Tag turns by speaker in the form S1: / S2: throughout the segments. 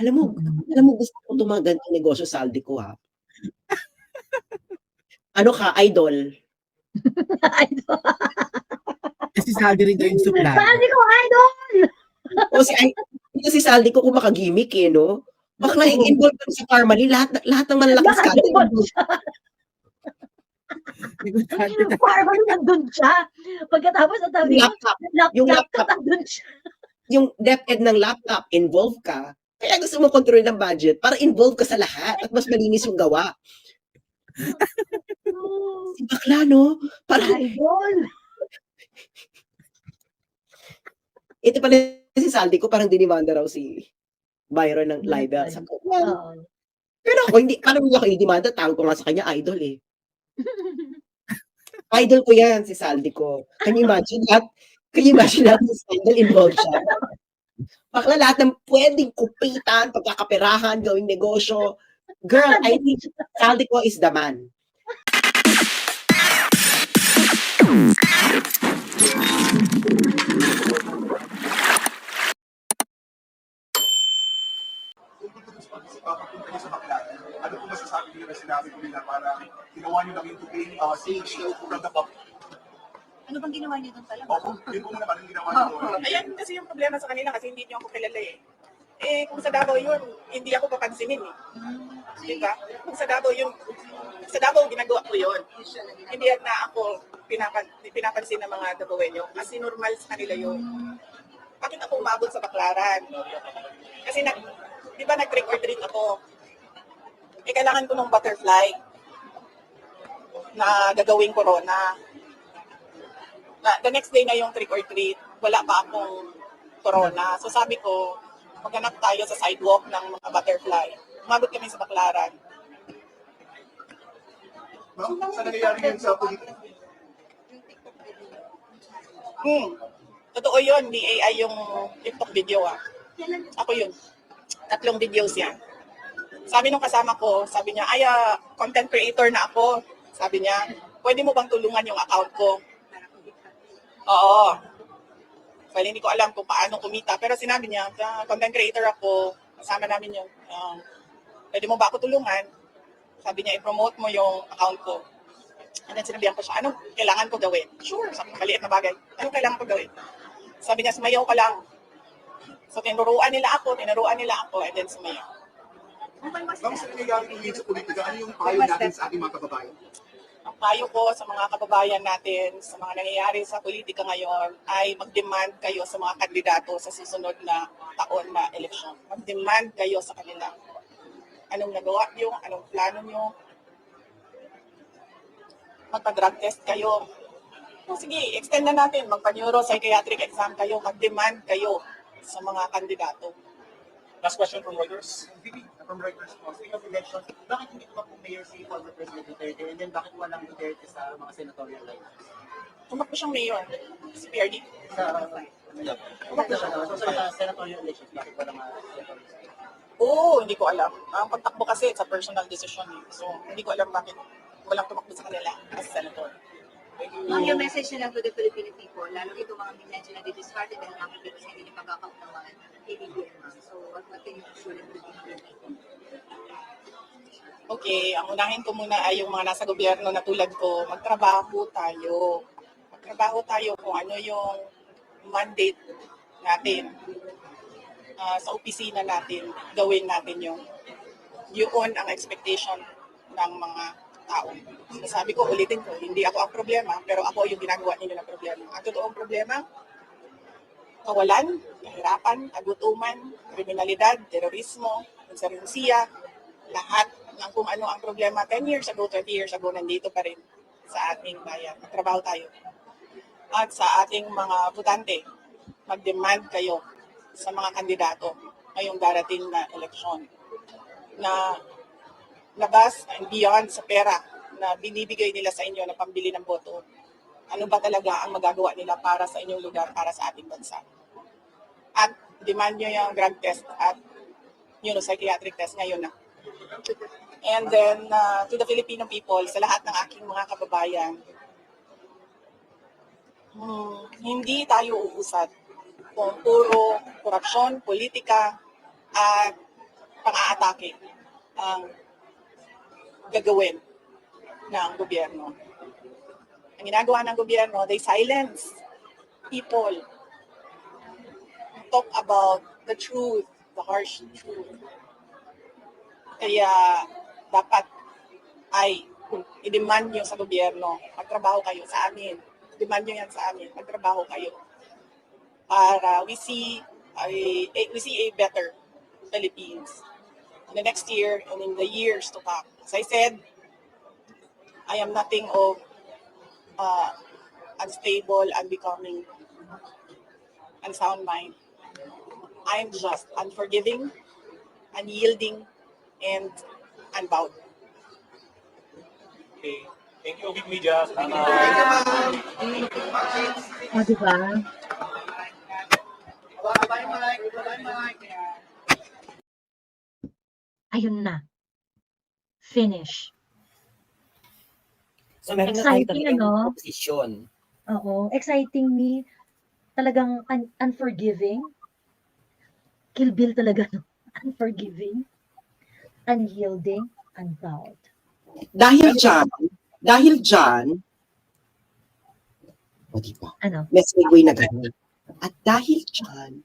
S1: Alam mo
S2: Mm.
S1: alam mo gusto ko 'tong mga ganitong negosyo Saldi ko, Ano ka, idol?
S2: Idol.
S3: Eh, si Saldi rin daw yung suplado.
S2: Saldi ko idol!
S1: O ito si Saldi ko kung maka-gimik, eh, 'no? Bakla involved kami sa Parmalee lahat ng malalaking scandal
S2: Naka-involve
S1: involved.
S2: siya.
S3: Negosante talaga.
S2: Parmalee nandun siya. Pagkatapos ang sabi ko,
S1: Yung
S2: laptop
S1: laptop,
S2: nandun siya.
S1: yung DepEd ng laptop, involved ka. Kaya gusto mo kontrolin ng budget para involved ka sa lahat at mas malinis yung gawa. Si bakla, 'no? Parang
S2: Idol.
S1: Ito pala si Saldi ko parang dinimanda raw si Byron ng libel. Sabi ko, well,
S2: Oo.
S1: pero ako hindi, paano niya ako idemanda? Tawag ko nga sa kanya, idol, eh. Idol ko 'yan, si Saldi ko. Can you imagine lahat ng scandal involved siya? Bakla lahat ng puwedeng kupitan, pagkakaperahan, gawing negosyo. Girl, I think Saldi ko is the man.
S4: Papunta niyo sa Baclaran, ano po masasabi niyo na sinabi ko nila para ginawa niyo lang yung to gain stage from the public?
S5: Ano bang ginawa niyo doon talaga?
S4: Opo, yun po muna parang ginawa niyo doon.
S6: Ayan kasi yung problema sa kanila kasi hindi niyo ako kilala eh. Eh kung sa Davao yun, hindi ako papansinin eh. Diba? Kung sa Davao yun, sa Davao ginagawa ko yun. Hindi na ako pinapansin ng mga Davaoenyo kasi normal sa kanila yun. Bakit ako umabot sa Baclaran? Kasi di ba nag-trick or treat ako? Eh kailangan ko ng butterfly na gagawing corona. The next day na yung trick or treat, wala pa akong corona. So sabi ko, maghanap tayo sa sidewalk ng mga butterfly. Umabot kami sa Baclaran.
S4: Ma'am, saan nangyayari yun sa politika?
S6: Totoo yun, di AI yung TikTok video ah. Ako yun. 3 videos yan. Sabi nung kasama ko, sabi niya, content creator na ako. Sabi niya, pwede mo bang tulungan yung account ko? Oo. Well, hindi ko alam kung paano kumita. Pero sinabi niya, content creator ako, kasama namin yung, pwede mo ba ako tulungan? Sabi niya, i-promote mo yung account ko. And then sinabihan ko siya, anong kailangan ko gawin? Sure, sabi, maliit na bagay. Anong kailangan ko gawin? Sabi niya, sumayaw ka lang. So, tinuruan nila ako, and then sumayaw.
S4: Ma'am, saan nangyayari po yun sa politika? Ano yung payo natin sa ating mga kababayan?
S6: Ang payo ko sa mga kababayan natin, sa mga nangyayari sa politika ngayon, ay mag-demand kayo sa mga kandidato sa susunod na taon na eleksyon. Mag-demand kayo sa kanila. Anong nagawa nyo? Anong plano nyo? Magpa-drug test kayo. So, sige, extend na natin. Magpa-neuropsychiatric exam kayo. Mag-demand kayo sa mga kandidato.
S4: Last question from Reuters. From Reuters, speaking of elections, bakit hindi pa po mayor si former President Duterte and then bakit walang Duterte sa mga senatorial lines?
S6: Tumakbo siyang mayor, si PRD.
S4: Tumakbo siya na. So sa senatorial elections, bakit walang senatorial lines?
S6: Oo, hindi ko alam. Ang pagtakbo kasi, it's a personal decision. So, hindi ko alam bakit walang tumakbo sa kanila as senator.
S5: Ma'am, yung message na lang to the Filipino people, lalo ito mga medyo na di-discarded and mga people hindi niya pagkakaunawan, PBBM, ma'am. So, what can you assure the Filipino people?
S6: Okay, ang unahin ko muna ay yung mga nasa gobyerno na tulad ko, magtrabaho tayo. Magtrabaho tayo kung ano yung mandate natin. Sa opisina natin, gawin natin yung yun ang expectation ng mga tao. So, sabi ko, ulitin ko, hindi ako ang problema, pero ako yung ginagawa ninyo ng problema. Ang totoong problema, kawalan, kahirapan, kagutuman, kriminalidad, terorismo, insurgensiya, lahat ng kung ano ang problema 10 years ago, 20 years ago, nandito pa rin sa ating bayan. Magtrabaho tayo. At sa ating mga butante, mag-demand kayo sa mga kandidato ngayong darating na eleksyon na labas and beyond sa pera na binibigay nila sa inyo na pambili ng boto. Ano ba talaga ang magagawa nila para sa inyong lugar, para sa ating bansa? At demand nyo yung drug test at neuropsychiatric test ngayon na. And then, to the Filipino people, sa lahat ng aking mga kababayan, hindi tayo uusad kung puro korupsyon, politika, at pang-aatake ang gagawin ng gobyerno. Ang ginagawa ng gobyerno, they silence people who talk about the truth, the harsh truth. Kaya dapat ay kung i-demand nyo sa gobyerno, magtrabaho kayo sa amin. Demand nyo yan sa amin, magtrabaho kayo. Para we see a better Philippines in the next year and in the years to come. As I said, I am nothing of unstable, unbecoming, unsound mind. I am just unforgiving, unyielding, and unbowed.
S4: Okay. Thank you, Big Media. Salamat.
S2: O, diba?
S4: Bye-bye, Mike. Bye-bye, Mike.
S2: Ayun na. Finish.
S1: So meron na tayo
S2: Exciting,
S1: talagang
S2: ano?
S1: opposition.
S2: Oo. Excitingly, talagang unforgiving. Kill Bill talaga, no? Unforgiving, unyielding, unbowed.
S1: Dahil dyan, o diba,
S2: Ano?
S1: may segue na ganun. At dahil dyan,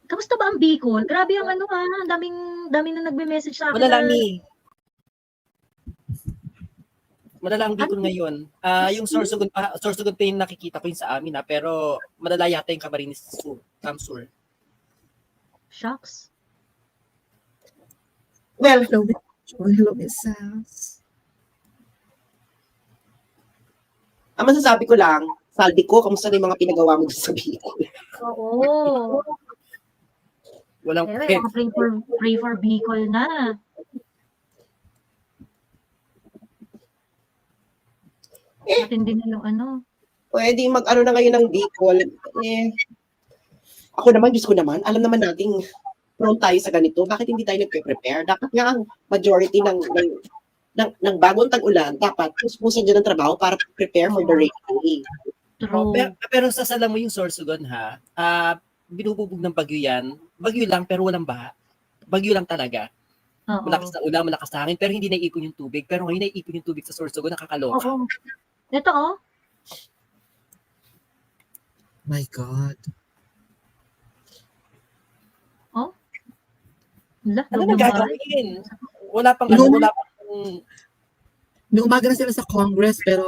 S2: Kamusta ba ang Bicol? Grabe ang ano ang daming na nagme-message sa akin.
S1: Madalami. Madala ang Bicol ngayon. Yung Sorsogon pa yung nakikita ko yun sa amin pero madala yata yung Camarines Sur, Sur.
S2: Shucks.
S1: Well,
S3: Hello, Miss Sals.
S1: ang masasabi ko lang, Saldi ko, kamusta na yung mga pinagawa mo sa Bicol?
S2: Oo.
S1: Walang
S2: Pero pray for Bicol na. Matindi na yung ano.
S1: Pwede mag-ano na ngayon ng Bicol. Ako naman, Diyos ko naman, alam naman nating prone tayo sa ganito. Bakit hindi tayo nagpe-prepare? Dapat nga ang majority ng bagong tag-ulan, dapat puspusan dyan ng trabaho para prepare for the rainy.
S2: True.
S7: Pero sasalang mo yung Sorsogon ha, binububog ng bagyo yan. Bagyo lang pero walang baha. Bagyo lang talaga.
S2: Oo.
S7: Malakas na ulan, malakas na hangin, pero hindi naiipon yung tubig. Pero ngayon naiipon yung tubig sa Sorsogon, nakakaloka.
S2: Oo. Ito oh.
S3: My God.
S2: Wala,
S7: Ano
S2: loob
S7: na
S2: ng bahay.
S7: gagawin? Wala pang
S3: Noong umaga na sila sa Congress pero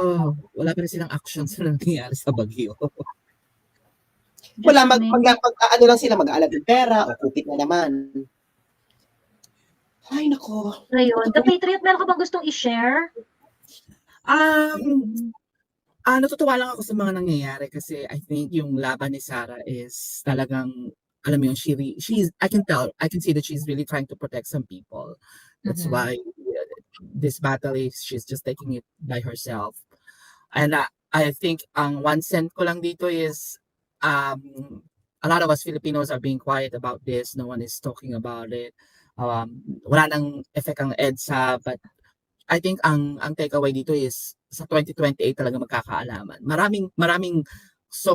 S3: wala pa rin silang actions na nangyayari sa bagyo.
S1: Wala,
S2: Diyos ko,
S1: ano lang sila, mag-aalab ng pera, o kupit na naman. Ay, nako.
S2: Ayun. The Patriot, meron ka bang gustong i-share?
S3: Natutuwa lang ako sa mga nangyayari kasi I think yung laban ni Sara is talagang, alam mo yun, I can see that she's really trying to protect some people. That's
S2: Mhm.
S3: why this battle is, she's just taking it by herself. And I think ang 1 cent ko lang dito is, a lot of us Filipinos are being quiet about this. No one is talking about it. Wala nang effect ang EDSA, but I think ang takeaway dito is sa 2028 talaga magkakaalaman. Maraming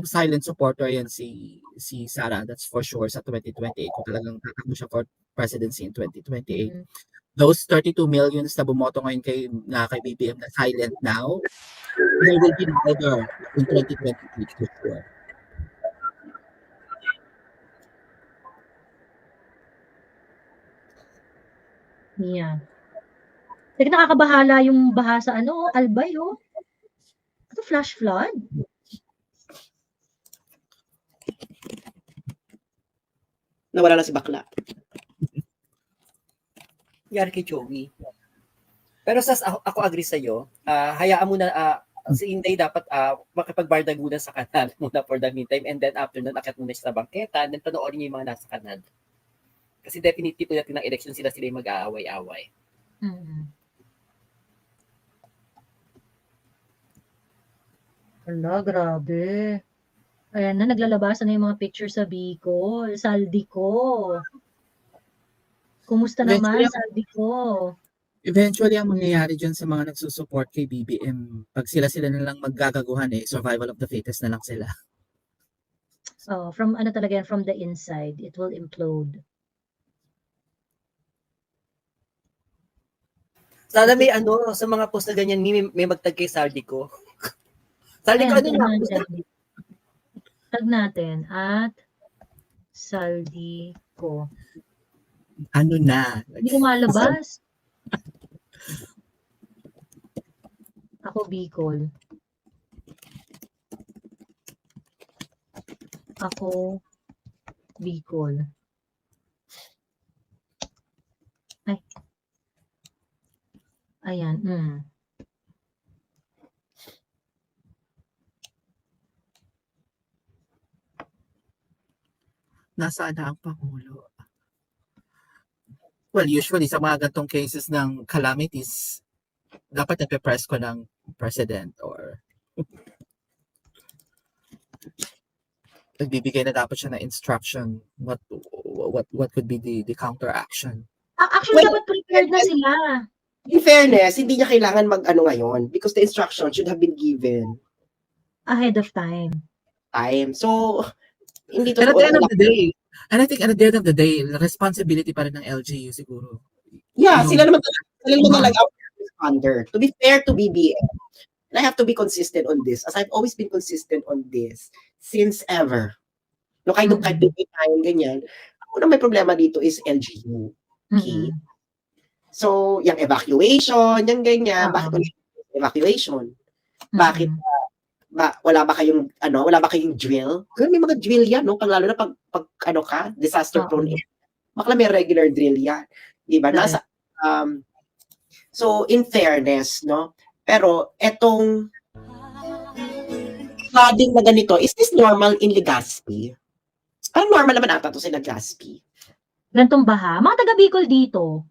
S3: silent supporter yan si Sara, that's for sure. Sa 2028 kung talagang tatakbo siya for presidency in 2028.
S2: Mhm.
S3: Those 32 millions na bumoto ngayon kay BBM na silent now, there will be another in 2028 for sure.
S2: Yeah. Like, nakakabahala yung baha sa Albay, oh. Ito, flash flood.
S1: Nawala na si bakla.
S7: nangyari kay Joey. Pero ako agree sa'yo, hayaan mo na si Inday dapat makipagbardagunan sa kanal muna for the meantime, and then after nun, akit muna siya sa bangketa, and then panoorin niyo yung mga nasa kanal. Kasi definitely pagdating ng election, sila yung mag-aaway-aaway.
S2: Mm-hmm. Hala, grabe. Ayan na, naglalabasan na yung mga picture sa Bicol. Saldi ko. Kumusta naman, Saldi ko?
S3: Eventually, ang mangyayari dyan sa mga nagsusupport kay BBM, pag sila na lang maggagaguhan survival of the fittest na lang sila.
S2: Oh, from ano talaga yan, from the inside, it will implode.
S7: Sana may ano, sa mga post na ganyan, may magtag kay Saldico. Saldico,
S2: Ayan,
S7: ano
S2: tag
S7: na?
S2: natin. Tag natin at Saldico.
S3: Ano na?
S2: Hindi ko malabas. Ako Bicol. Ako Bicol. Ay. Ayan.
S3: Nasaan na ang Pangulo? Well, usually sa mga gantong cases ng calamities, dapat nagpe-press ko ng president or nagbibigay na dapat siya ng instruction what could be the counter action.
S2: Actually,
S1: Well,
S2: dapat prepared na sila.
S1: In fairness, hindi niya kailangan mag-ano ngayon because the instruction should have been given
S2: Ahead of time.
S1: time. So, hindi
S3: And at
S1: totoo
S3: the end of
S1: na-
S3: the day, and I think at the end of the day, responsibility pa rin ng LGU siguro.
S1: Yeah,
S3: No.
S1: sila naman talaga ang responder. To be fair to BBM, and I have to be consistent on this, as I've always been consistent on this since ever. No, kahit nung kahit tayo ganyan, ako na may problema dito is LGU. Okay?
S2: Mm-mm.
S1: So, yung evacuation, yung ganyan,
S2: Oo.
S1: bakit wala yung evacuation? Bakit
S2: Mm-mm.
S1: wala ba kayong drill? Girl, may mga drill yan, no? Lalo na pag ano ka, disaster prone
S2: Oo.
S1: area. Bakla may regular drill yan. Di ba?
S2: Correct.
S1: So, in fairness, no? Pero, etong flooding na ganito, is this normal in Legazpi? Parang normal naman ata to sa Legazpi.
S2: Gantong baha. Mga taga Bicol dito.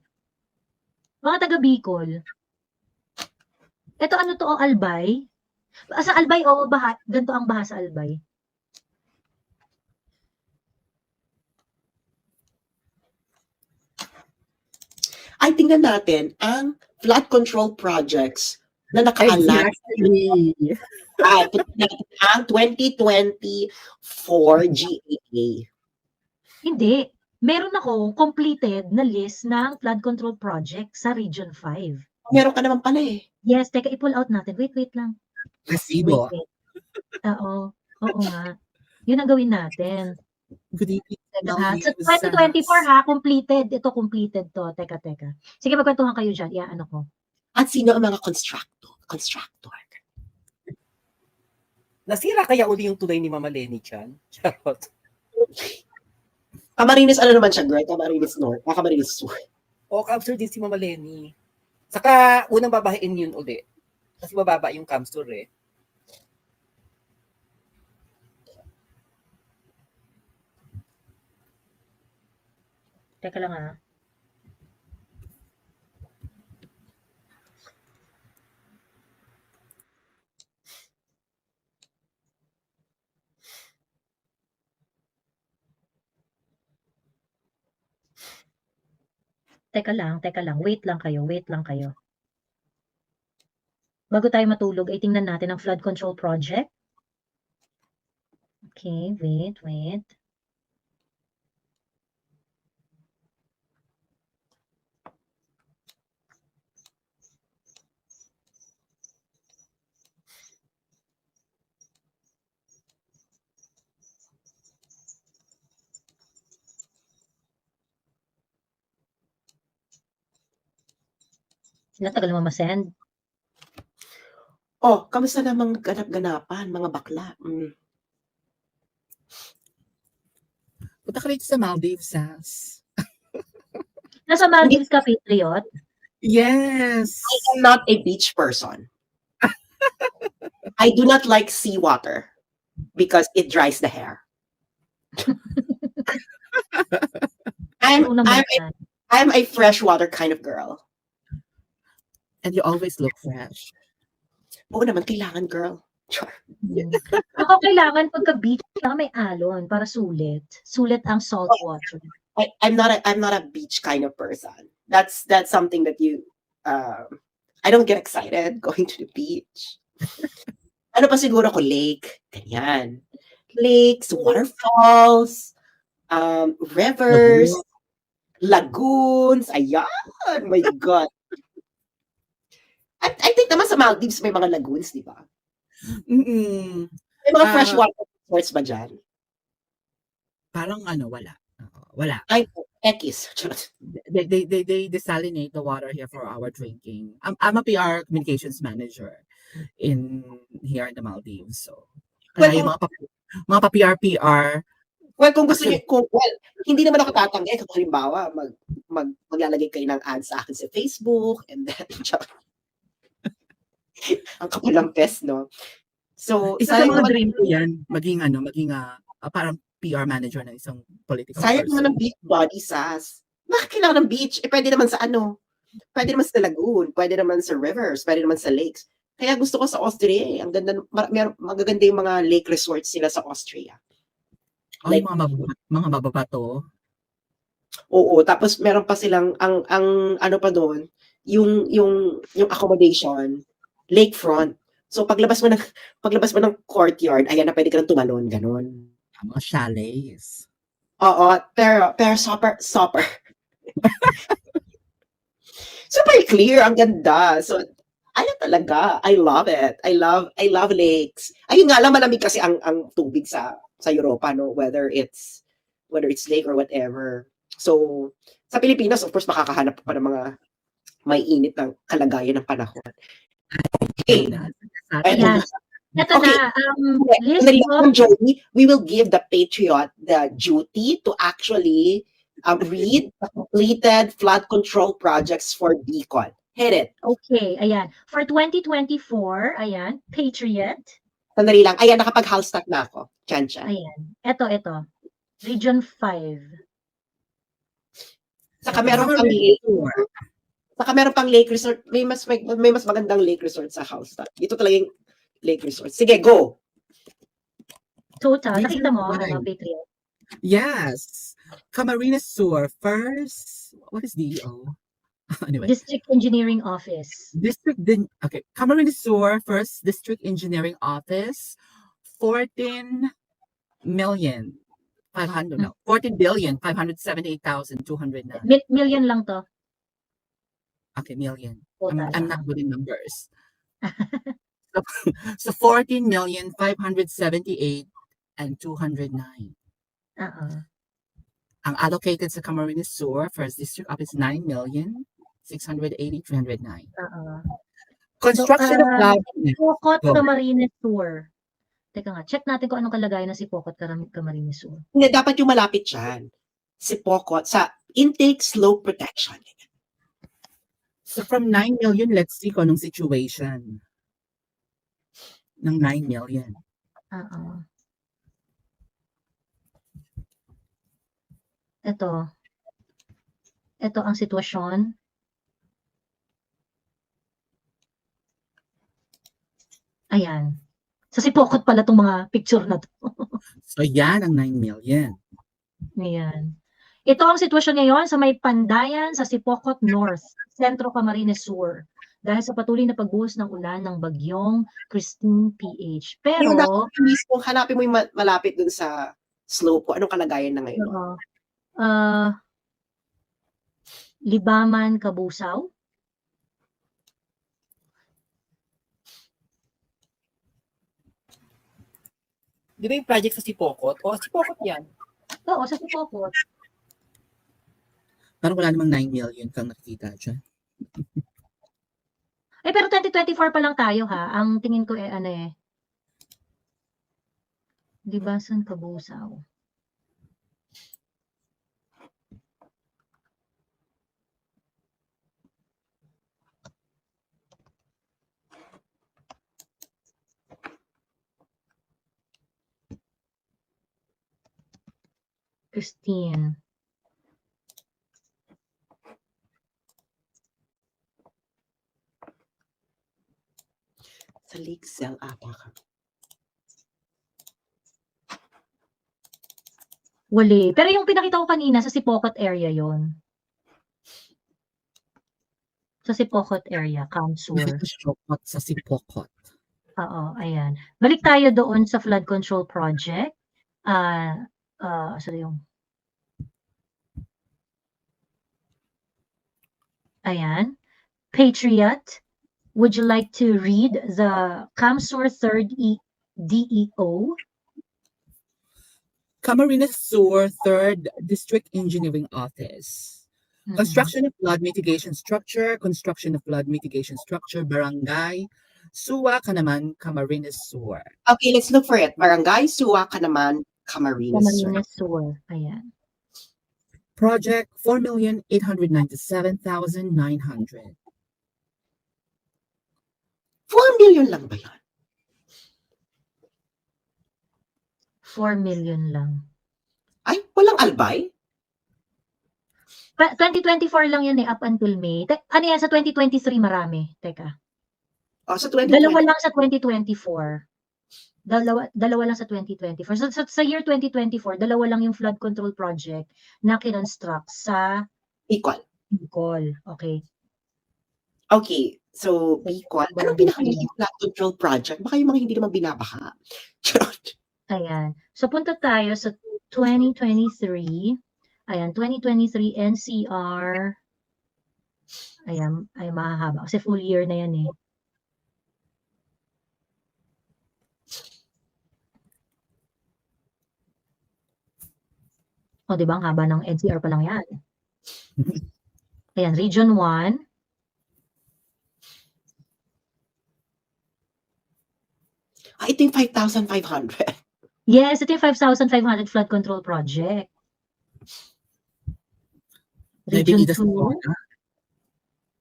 S2: Mga taga Bicol. Ito ano to, Albay? Sa Albay, baha. Ganto ang baha sa Albay.
S1: Ay, tingnan natin ang flood control projects na nakaalam.
S3: Exactly.
S1: Ay, tingnan natin ang 2024 GAA.
S2: Hindi. Meron ako completed na list ng flood control project sa Region 5.
S1: Meron ka naman pala eh.
S2: Yes, teka, i-pull out natin. Wait lang.
S3: Resibo.
S2: Wait. Oo. Oo nga. Yun ang gawin natin.
S3: Good evening.
S2: Teka, ha? Sa 2024 ha, completed. Ito completed to. Teka. Sige, magkwentuhan kayo dyan. Ano ko.
S1: At sino ang mga constructor?
S7: Nasira kaya uli yung tulay ni Mama Lenny dyan? Charot.
S1: Camarines, ano naman siya, girl? Camarines North. Camarines Sur.
S7: O, capture din si Mama Lenny. Saka, unang babahin yun uli. Kasi bababa yung camsur eh.
S2: Teka lang ha. Teka lang. Wait lang kayo. Bago tayo matulog, ay tingnan natin ang flood control project. Okay, wait. Tagal mo masend.
S1: Oh, kamusta namang ganap-ganapan, mga bakla?
S3: Punta ka rito sa Maldives, Sas.
S2: Nasa Maldives ka, Patriot?
S3: Yes.
S1: I'm not a beach person. I do not like seawater because it dries the hair. I'm a freshwater kind of girl.
S3: And you always look fresh.
S1: Oo naman, kailangan, girl.
S2: Ako kailangan pagka-beach, may alon para sulit. Sulit ang salt water.
S1: I'm not a beach kind of person. That's something that you I don't get excited going to the beach. Ano pa siguro ko, lake, ganyan. lakes, waterfalls, rivers, lagoons. Ayan, my God. At I think naman sa Maldives may mga lagoons, di ba?
S3: Mm,
S1: May mga
S3: Ah.
S1: freshwater resorts ba dyan?
S3: parang ano, wala. Wala.
S1: Ay, Ekis. Charot.
S3: They desalinate the water here for our drinking. I'm a PR communications manager here in the Maldives. So,
S1: Well,
S3: kaya yung mga pa-PR,
S1: Well, kung gusto niyo, hindi naman ako tatanggi. Kung halimbawa, maglalagay kayo ng ads sa akin sa Facebook, and then, ang kapal ng pes, no? So,
S3: isa sa
S1: sayang
S3: mga
S1: naman,
S3: dream ko yan, maging parang PR manager ng isang political
S1: sayang
S3: person.
S1: naman ng beach body, Sas. Bakit kailangan ng beach? Pwede naman sa pwede naman sa lagoon, pwede naman sa rivers, pwede naman sa lakes. Kaya gusto ko sa Austria, ang ganda, magaganda yung mga lake resorts nila sa Austria.
S3: Ay,
S1: like-
S3: mga mababato.
S1: Oo, tapos meron pa silang ang ano pa doon, yung accommodation, lakefront. So paglabas mo ng courtyard, ayan na pwede ka nang tumalon, ganun.
S3: Mga chalets.
S1: Oo, pero super super clear, ang ganda. So ayun talaga, I love it. I love lakes. Ayun nga lang, malamig kasi ang tubig sa Europa, no, whether it's lake or whatever. So sa Pilipinas, of course, makakahanap pa ng mga may init ng kalagayan ng panahon. Okay.
S2: Ayan. Ito
S1: Okay.
S2: na,
S1: In
S2: list
S1: the
S2: of,
S1: long journey, we will give the Patriot the duty to actually read the completed flood control projects for Bicol. Hit it.
S2: okay, ayan. For 2024, ayan, Patriot,
S1: Sandali lang. Ayan, nakapag-halstat na ako. Chansha.
S2: ayan. Ito. Region 5.
S1: Saka meron pang lake resort. May mas magandang lake resort sa Halstat. Ito talagang lake resort. Sige, go.
S2: Total,
S3: Region
S2: nakita mo,
S3: 5.
S2: Patriot.
S3: Yes. Camarines Sur first. What is DO? Anyway.
S2: District Engineering Office.
S3: Camarines Sur first District Engineering Office, 14 million 14,578,209.
S2: Million lang to.
S3: Okay, million.
S2: Total.
S3: I'm not good in numbers. So 14,578,209. Ang allocated sa Camarines Sur First District Office 9,680,309. Construction of
S2: Pocot
S3: Go.
S2: Camarines Sur. Teka nga, check natin kung anong kalagayan ng si Pocot Camarines Sur.
S1: Hindi, dapat yung malapit dyan. Si Pocot sa intake slope protection.
S3: So from 9 million, let's see kung anong situation ng 9 million. Ito ang sitwasyon. Ayan. Sa Sipocot pala itong mga picture na to. So yan ang 9 million.
S2: Ayan. Ito ang sitwasyon ngayon sa may Pandayan sa Sipocot North, Sentro Camarines Sur. Dahil sa patuloy na pagbuhos ng ulan ng bagyong Christine PH.
S1: Yung
S2: Pero,
S1: mismo, hanapin mo yung malapit dun sa slope ko. Anong kalagayan na ngayon?
S2: Libaman, Kabusaw.
S7: Di ba yung project sa Sipocot? O, Sipocot yan.
S2: Oo, sa Sipocot.
S3: Parang wala namang 9 million kang nakikita dyan.
S2: Pero 2024 pa lang tayo ha. Ang tingin ko Libasan, Kabusaw. Christine.
S1: Sa Lake Cell ata ka.
S2: Wali. Pero yung pinakita ko kanina sa Sipocot area yon. Sa Sipocot area, Kamsur.
S3: Sa Sipocot.
S2: Oo, ayan. Balik tayo doon sa flood control project. Sorry yung ayan. Patriot, would you like to read the CamSur 3rd DEO?
S3: Camarines Sur 3rd District Engineering Office.
S2: Mhm.
S3: Construction of flood mitigation structure, construction of flood mitigation structure, barangay, Suwa ka naman, Camarines Sur.
S1: Okay, let's look for it. Barangay Suwa ka naman, Camarines Sur.
S2: Camarines Sur. Ayan.
S3: Project 4,897,900.
S1: 4 million lang ba yan?
S2: 4 million lang.
S1: Ay, walang albay?
S2: 2024 lang yan up until May. Ano yan, sa 2023 marami. Teka.
S1: Oh, sa
S2: Dalawa
S1: 2020.
S2: lang sa 2024. Dalawa lang sa 2024. So, sa year 2024, dalawa lang yung flood control project na kinonstruct sa
S1: Bicol.
S2: Bicol. Okay.
S1: Okay, so Bicol. Anong pinakamalaking flood control project? Baka yung mga hindi naman binabaha. Charot.
S2: Ayan. So, punta tayo sa 2023. Ayan, 2023 NCR. Ayan, ay mahahaba. Kasi full year na yan eh. O, di ba? Ang haba ng NCR pa lang yan. Ayan, Region 1.
S1: Ito yung 5,500.
S2: Yes, ito yung 5,500 flood control project. Region
S3: Maybe just
S2: 2.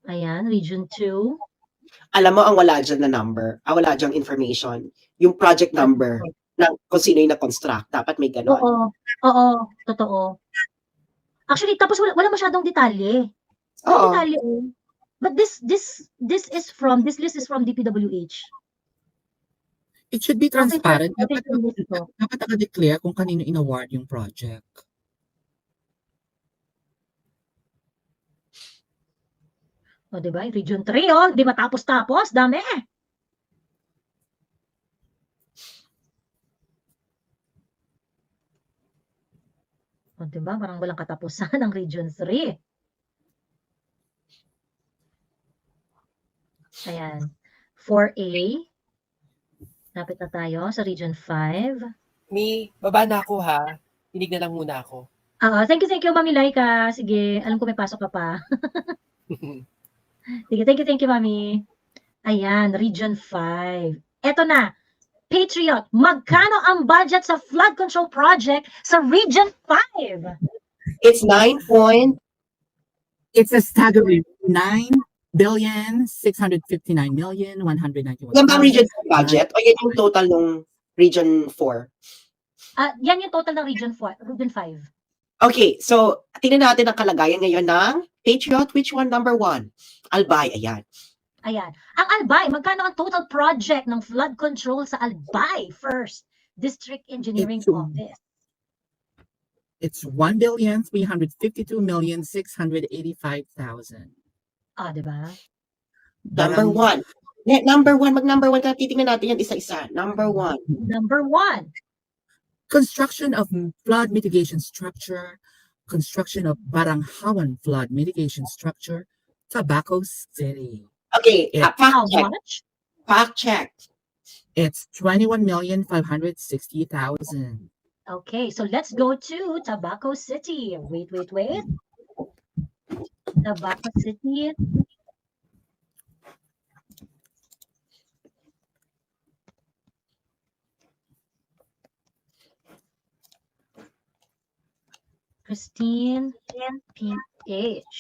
S2: Ayan, Region 2.
S1: Alam mo, ang wala dyan na number, wala dyan information. Yung project number ng kung sino yung na-construct. Dapat may ganon.
S2: Oo, totoo. Actually, tapos wala masyadong detalye.
S1: Oo.
S2: Detalye, oh. But this list is from DPWH.
S3: It should be transparent.
S2: Okay,
S3: Dapat naka-declare kung kanino in-award yung project.
S2: O, diba? Region 3, oh. Di matapos-tapos. Dami. O, diba? Parang walang katapusan ng Region 3. Ayan. 4A. Lapit na tayo sa Region 5.
S7: Baba na ako ha. Tinig na lang muna ako.
S2: Thank you, Mami Laika. Sige, alam ko may pasok ka pa. Sige, thank you, Mami. Ayan, Region 5. Eto na, Patriot, magkano ang budget sa flood control project sa Region 5?
S1: It's 9 point.
S3: It's a staggering 9,659,191,000.
S1: Yan ba ang Region 4 budget? O yan yung total ng Region 4?
S2: Yan yung total ng Region 5.
S1: Okay, so tingnan natin ang kalagayan ngayon ng Patriot. Which one? Number 1. Albay, ayan.
S2: Ayan. Ang Albay, magkano ang total project ng flood control sa Albay First District Engineering Office?
S3: It's 1,352,685,000.
S2: Diba?
S1: Number 1. Number 1, mag-number 1 ka. Titingnan natin yan isa-isa. Number 1.
S2: Number 1.
S3: Construction of flood mitigation structure, construction of Baranghawan flood mitigation structure, Tabaco City.
S1: Okay,
S3: Yeah.
S2: How
S1: fact check.
S2: much?
S1: Fact check.
S3: It's 21,560,000.
S2: Okay, so let's go to Tabaco City. Wait. Tabaco City. Christine PH.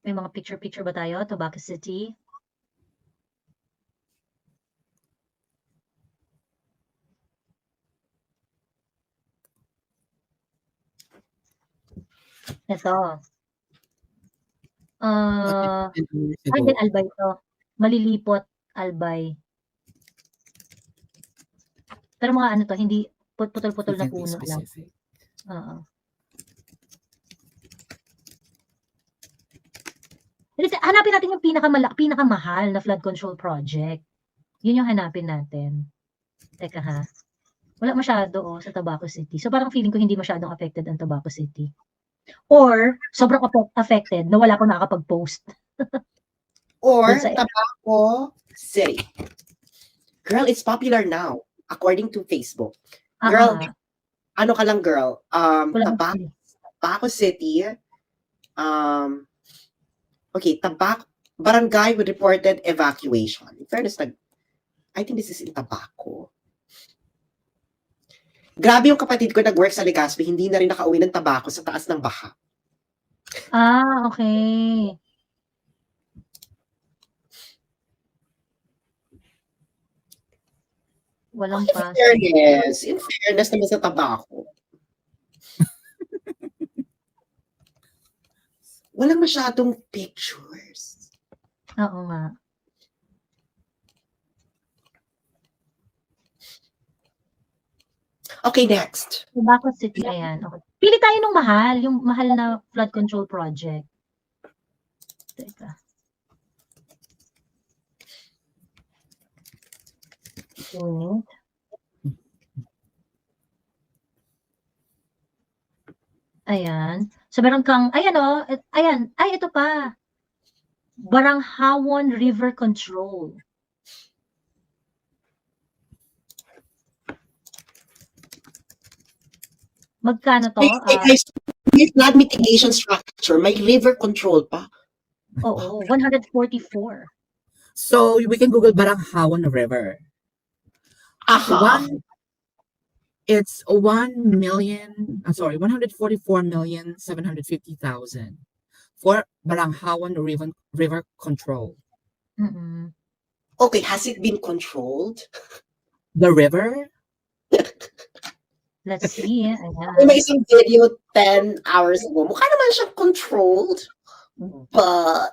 S2: May mga picture ba tayo? Tabaco City. Ito. Din Albay to. Malilipot Albay. Pero mga ano to, hindi putol-putol na puno lang. Hanapin natin yung pinakamahal na flood control project. Yun yung hanapin natin. Teka ha. Wala masyado sa Tabaco City. So parang feeling ko hindi masyadong affected ang Tabaco City. Or sobrang affected na wala akong nakakapag-post.
S1: Or
S2: Dun sa-
S1: Tabaco City. Girl, it's popular now, according to Facebook.
S2: Ah,
S1: Girl,
S2: ah,
S1: ano ka lang, girl?
S2: wala
S1: Tabaco City. Okay, barangay with reported evacuation. In fairness, I think this is in Tabaco. Grabe yung kapatid ko nag-work sa Legazpi, hindi na rin nakauwi ng Tabaco sa taas ng baha.
S2: Okay. Walang pa.
S1: In fairness naman sa Tabaco. Walang masyadong pictures.
S2: Oo nga.
S1: Okay, next.
S2: Tabaco City, ayan. Okay. Pili tayo ng mahal, yung mahal na flood control project. Teka. Wait. Ayan. So, meron kang, ayan ayan. Ay, ito pa. Baranghawon River Control. Magkano to?
S1: May flood mitigation structure, may river control pa.
S2: Oo, 144.
S3: So we can Google Baranghawon River.
S1: Aha.
S3: It's 144,750,000 for Baranghawon River Control.
S2: Mm-mm.
S1: Okay, has it been controlled?
S3: The river?
S2: Let's see.
S1: May isang video 10 hours ago. Mukha naman siyang controlled. But,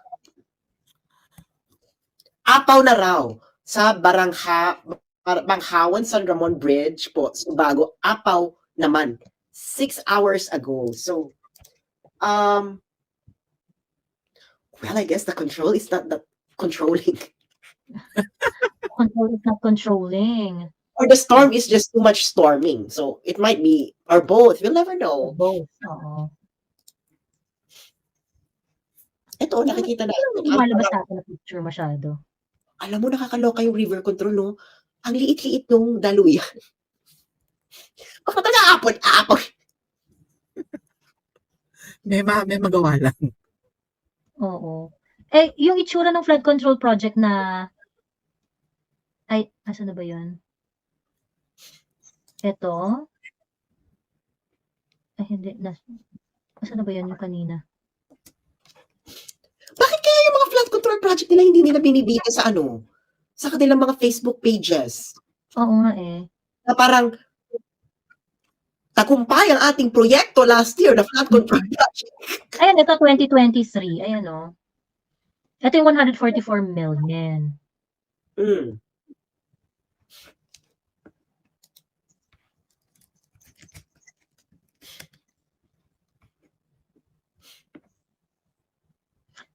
S1: apaw na raw sa Baranghawon San Ramon Bridge po. So, bago, apaw naman. 6 hours ago. So, well, I guess the control is not that controlling.
S2: Control is not controlling.
S1: Or the storm is just too much storming. So, it might be, or both. We'll never know.
S2: Both. Oo.
S1: Ito, nakikita natin.
S2: Hindi malabas natin na picture masyado.
S1: Alam mo, nakakaloka yung river control, no? Ang liit-liit nung daluyan. Bakit nag-aapon-apon?
S3: May magawa lang.
S2: Oo. Eh, yung itsura ng flood control project na, ay, asa na ba yun? Ito. Ay, hindi. Asa na ba yun yung kanina?
S1: Bakit kaya yung mga flood control project nila hindi nila binibigay sa sa kanilang mga Facebook pages?
S2: Oo nga eh.
S1: Na parang, tagumpay ang ating proyekto last year na flood control project.
S2: Ayan, ito 2023. Ayan o. Ito yung 144 million.
S1: Mm.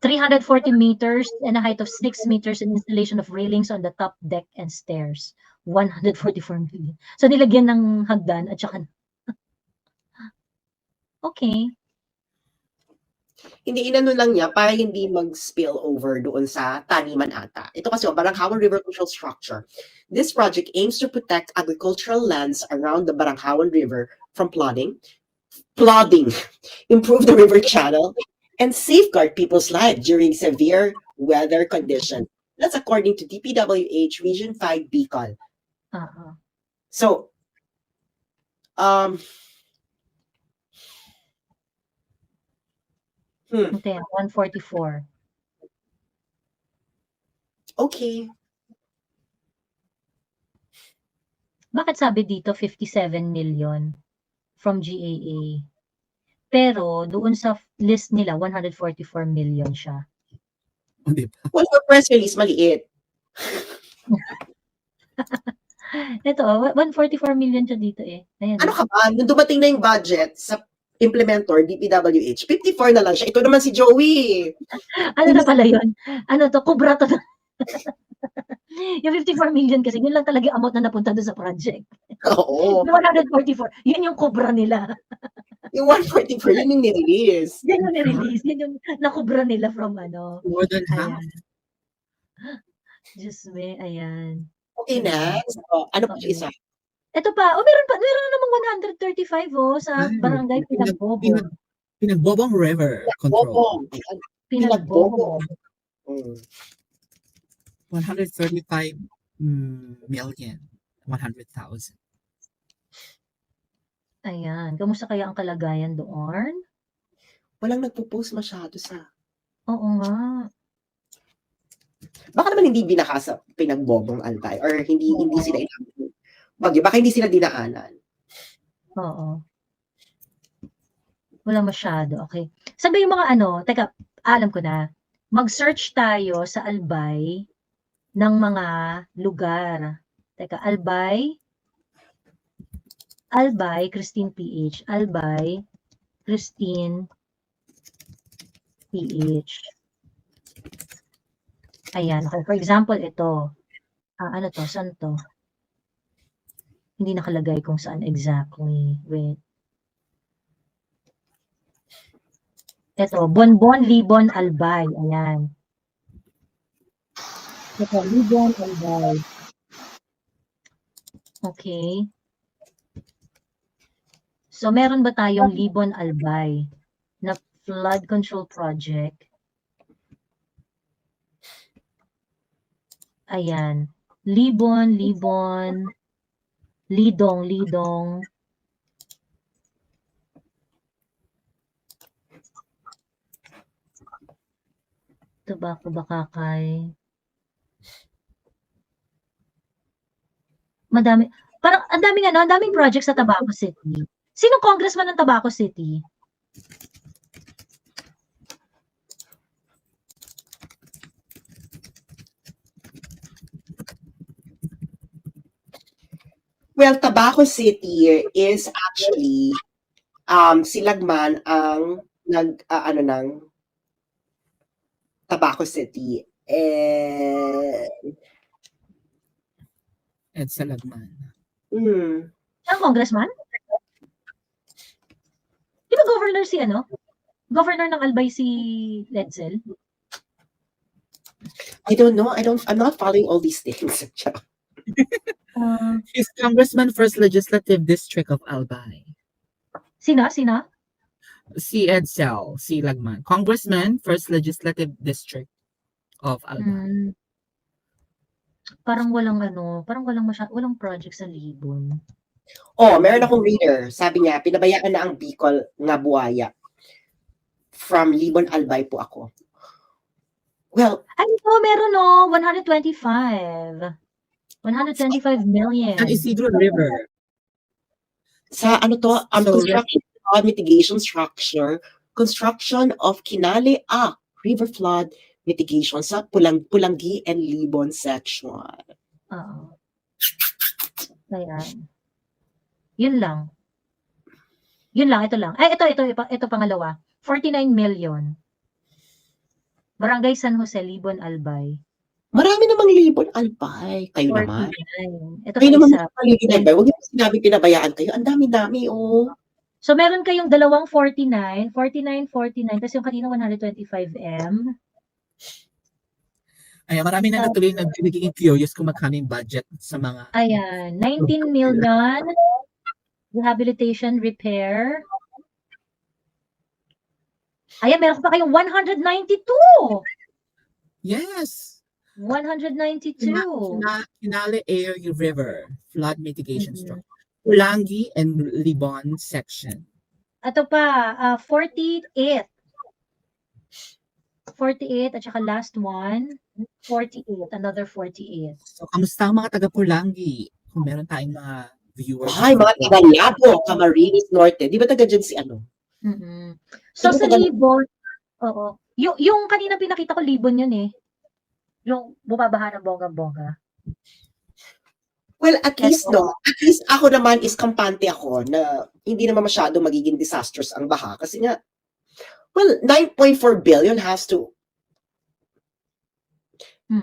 S2: $340 meters and a height of 6 meters and installation of railings on the top deck and stairs. 144 million. So, nilagyan ng hagdan at saka okay.
S1: Hindi inano lang niya para hindi mag-spill over doon sa taniman ata. Ito kasi Baranghawon River Control Structure. This project aims to protect agricultural lands around the Baranghawon River from flooding, improve the river channel, and safeguard people's lives during severe weather conditions. That's according to DPWH Region 5 Bicol. So,
S2: Ito yan, 144.
S1: Okay.
S2: Bakit sabi dito 57 million from GAA? Pero doon sa list nila, 144 million siya.
S1: Well, for press release, maliit.
S2: Ito, 144 million siya dito eh. Ayan.
S1: Ano ka ba? Nung dumating na yung budget sa implementor, DPWH, 54 na lang siya. Ito naman si Joey.
S2: Ano na pala yun? Ano to? Kubra to. Yung 54 million kasi, yun lang talaga yung amount na napunta doon sa project.
S1: Oo.
S2: Yung 144, yun yung kubra nila.
S1: Yung 144, yun yung nirelease.
S2: Yan yung nirelease. Yan yung nakubra nila from ano.
S3: More than half.
S2: Ayan. Diyos me, ayan.
S1: Okay, next. Oh, ano pa yung isa?
S2: Ito pa, meron na namang 135 sa barangay Pinagbobo.
S3: Pinagbobong River Control.
S1: Bobong. Ayan,
S2: Pinagbobo.
S1: Mm.
S3: 135 million. 100,000.
S2: Ayan. Kamusta kaya ang kalagayan doon?
S1: Walang nagpo-post masyado sa...
S2: Oo nga.
S1: Baka naman hindi binaka sa Pinagbobong Albay or hindi sila inabot. Bagyo, baka hindi sila dinaanan.
S2: Oo. Wala masyado. Okay. Sabi yung mga ano, teka, alam ko na. Mag-search tayo sa Albay ng mga lugar. Teka, Albay, Christine PH. Albay, Christine PH. Ayan. Okay. For example, ito. Ano to? Saan to? Hindi nakalagay kung saan exactly. Wait. Ito, Bonbon, Libon, Albay. Ayan. Ito, Libon, Albay. Okay. So, meron ba tayong Libon, Albay na flood control project? Ayan. Libon, Lidong. Tobacco, Bakakay. Madami. Parang ang daming project sa Tabaco City. Sino congressman ng Tabaco City?
S1: Well, Tabaco City is actually si Lagman ang ng Tabaco City.
S3: At sa Lagman.
S2: Ang congressman? Di ba governor si ano? Governor ng Albay si Letzel?
S1: I don't know. I'm not following all these things.
S3: He's Congressman, 1st Legislative District of Albay.
S2: Sina?
S3: Si Edsel, si Lagman. Congressman, 1st Legislative District of Albay.
S2: Parang walang walang project sa Libon.
S1: Oh, meron akong reader. Sabi niya, pinabayaan na ang Bicol nga buhaya. From Libon, Albay po ako. Well,
S2: Ay, ito, meron 125. 125 million.
S3: San Isidro River.
S1: sa ano to, construction of mitigation structure, construction of Kinale river flood mitigation sa Pulangi and Libon section.
S2: Oo. Ayan. Yun lang. Ito lang. Ay, ito pangalawa. 49 million. Barangay San Jose, Libon, Albay.
S1: Marami namang Libon, Albay. Kayo
S2: 49.
S1: naman.
S2: Ito
S1: Kayo
S2: pa
S1: naman
S2: isa.
S1: Libon, Albay. Huwag niyo sinabi pinabayaan kayo. Ang dami-dami, oh.
S2: So, meron kayong dalawang 49, kasi yung kanina 125M.
S3: Ay, marami na natuloy nagiging curious kung magkano yung budget sa mga...
S2: Ayan, 19 million. Rehabilitation, repair. Ayan, meron pa kayong 192.
S3: Yes!
S2: 192.
S3: Kinale Area River Flood Mitigation Structure. Pulangi and Libon section.
S2: Ito pa, 48. 48 at saka last one, 48. Another 48.
S3: So, kamusta ang mga taga-Pulangi? Kung meron tayong mga viewers.
S1: Ay, mga taga-Labo, Camarines Norte. Di ba taga dyan si ano?
S2: Mm-hmm. So, sa Libon, oo. Yung kanina pinakita ko, Libon yun eh. Yung bumabaha ng bongga-bongga.
S1: Well, at least
S2: Eto.
S1: at least ako naman is kampante ako na hindi naman masyado magiging disastrous ang baha kasi nga, well, 9.4 billion has to,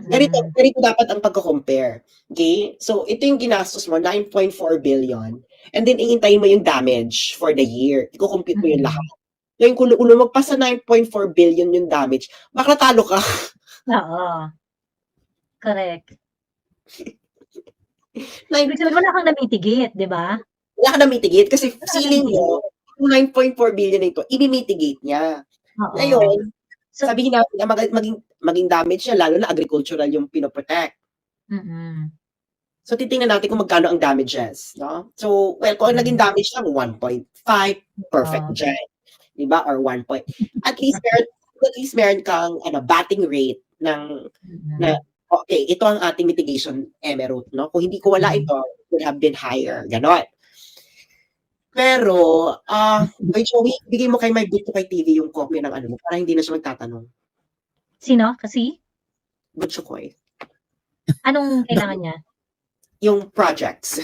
S1: ganito dapat ang pagko-compare. Okay? So, ito yung ginastos mo, 9.4 billion. And then, iintayin mo yung damage for the year. Iko-compute mo yung lahat. Ngayon, kung lumagpas sa 9.4 billion yung damage, baka talo ka.
S2: Oo. Correct.
S1: Nine-
S2: Ibig sabihin, wala kang namitigate, di ba?
S1: Wala ka na mitigate kasi feeling mo, yung 9.4 billion na ito, i-mitigate niya.
S2: Oo.
S1: Ngayon,
S2: So-
S1: sabihin natin na maging damage niya, lalo na agricultural yung pinoprotect.
S2: Mm-mm.
S1: So, titingnan natin kung magkano ang damages. No? So, well, kung ang naging damage lang, 1.5, perfect dyan. Diba? Or 1 point. At least meron kang batting rate ng, na, okay, ito ang ating mitigation emerald. No? Kung hindi ko wala ito, it would have been higher. Ganon. Pero, Joey, bigay mo kay My Butcho kay TV yung copy ng ano mo para hindi na siya magtatanong.
S2: Sino? Kasi?
S1: Butcho Koy.
S2: Anong kailangan niya?
S1: Yung projects.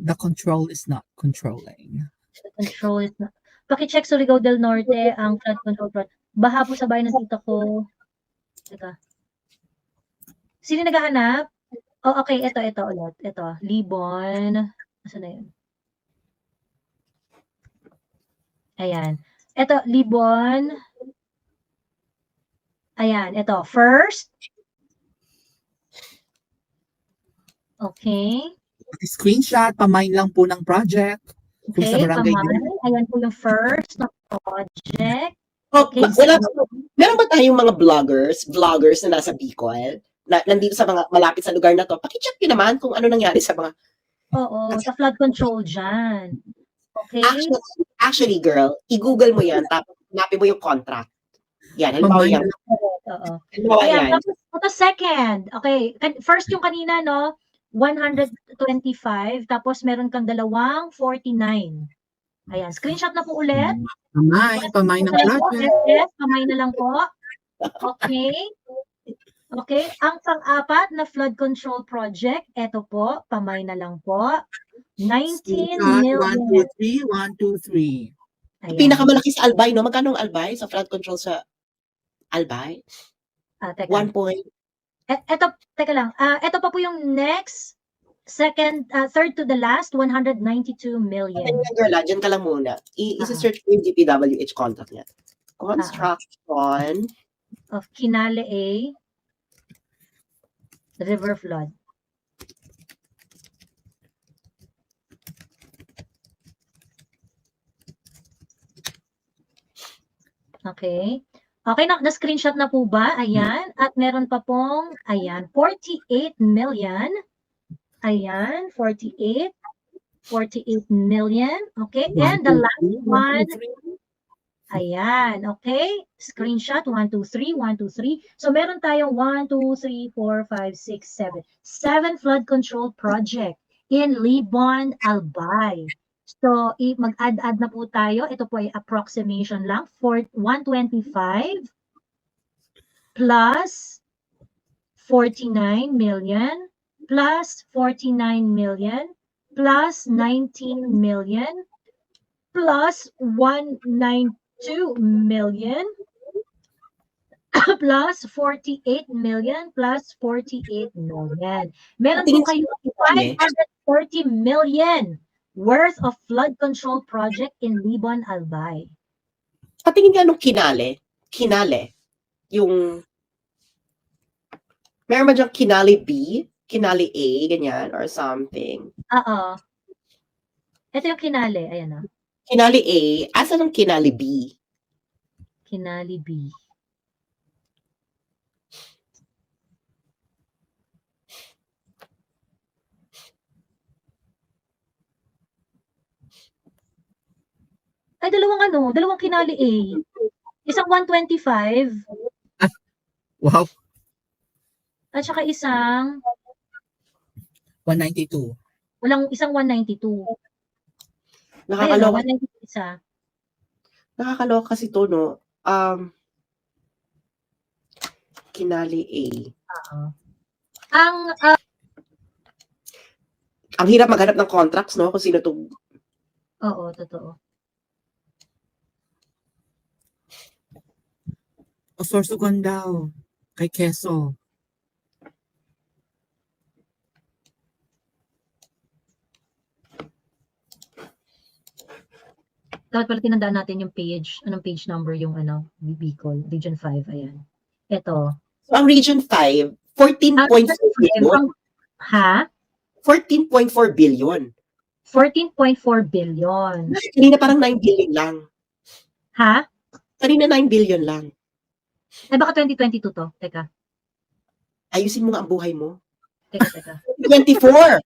S3: The control is not controlling.
S2: Control is na. Paki-check Surigao del Norte ang flood control project. Baha po sa bahay ng tita ko. Teka. Sino naghahanap? Oh, okay. Ito ulit. Ito. Libon. Nasaan na yun? Ayan. Ito, Libon. Ayan. Ito. First. Okay.
S3: Screenshot, pamine lang po ng project. Kung
S2: Okay.
S3: sa barangay
S2: Pamay. Ayan po yung first na project.
S1: Okay.
S2: Okay.
S1: Meron ba tayong mga vloggers na nasa Bicol, na nandito sa mga malapit sa lugar na to? Paki-check nyo naman kung ano nangyari sa mga...
S2: Oo. Sa flood control dyan. Okay.
S1: Actually, girl, i-google mo yan, tapos hanapin mo yung contract. Yan, halimbawa yan.
S2: Oo.
S1: Halimbawa
S2: Ayan,
S1: yan.
S2: tapos ito second. Okay, first yung kanina, no? 125, tapos meron kang dalawang 49. Ayan, screenshot na po ulit.
S3: Pamay ng project.
S2: Yes, pamay na lang po. Okay. Okay, ang pang-apat na flood control project, eto po, pamay na lang po. 19
S3: Screenshot,
S2: million.
S3: 1, 2, 3.
S2: Ayan.
S1: Pinakamalaki sa Albay, no? Magkano ang Albay sa flood control sa Albay?
S2: Teka.
S1: 1 point.
S2: Eto, teka lang. Eto pa po yung next, third to the last, 192 million.
S1: Girl, dyan ka lang muna. I-search mo yung DPWH contract niya. Construction
S2: Of Kinale A River Flood. Okay. Okay, na-screenshot na po ba? Ayan. At meron pa pong, ayan, 48 million. Ayan, 48 million. Okay. And the last one, ayan, okay. Screenshot, 1, 2, 3, 1, 2, 3. So, meron tayong 1, 2, 3, 4, 5, 6, 7. 7 flood control project in Libon, Albay. So, mag-add na po tayo. Ito po ay approximation lang. For 125 plus 49 million plus 49 million plus 19 million plus 192 million plus 48 million plus 48 million. Meron po kayo 530 million worth of flood control project in Libon, Albay.
S1: Patingin nga nung Kinale. Kinale. Yung... Meron ba dyan Kinale B? Kinale A? Ganyan? Or something?
S2: Oo. Ito yung Kinale. Ayan o.
S1: Kinale A. Asan ang Kinale B?
S2: Kinale B. Ay, dalawang Kinale A. Isang 125.
S3: Wow.
S2: At saka isang
S3: 192.
S2: isang 192.
S1: Nakakaloka.
S2: Ayun, 192 isa.
S1: Nakakaloka kasi to, no? Kinale A.
S2: Oo. Ang
S1: Ang hirap maghanap ng contracts, no? Kung sino 'tong
S2: oo, totoo.
S3: O Sorsogon daw. Kay Keso.
S2: Dapat pala tinandaan natin yung page, anong page number yung ano, Bicol, Region 5, ayan. Ito.
S1: So, ang Region 5, 14.4 billion.
S2: Ha?
S1: 14.4 billion.
S2: 14.4 billion.
S1: Kanina parang 9 billion lang.
S2: Ha?
S1: Kanina 9 billion lang.
S2: Ay, baka 2022 to. Teka,
S1: Ayusin mo nga ang buhay mo.
S2: teka.
S1: 24.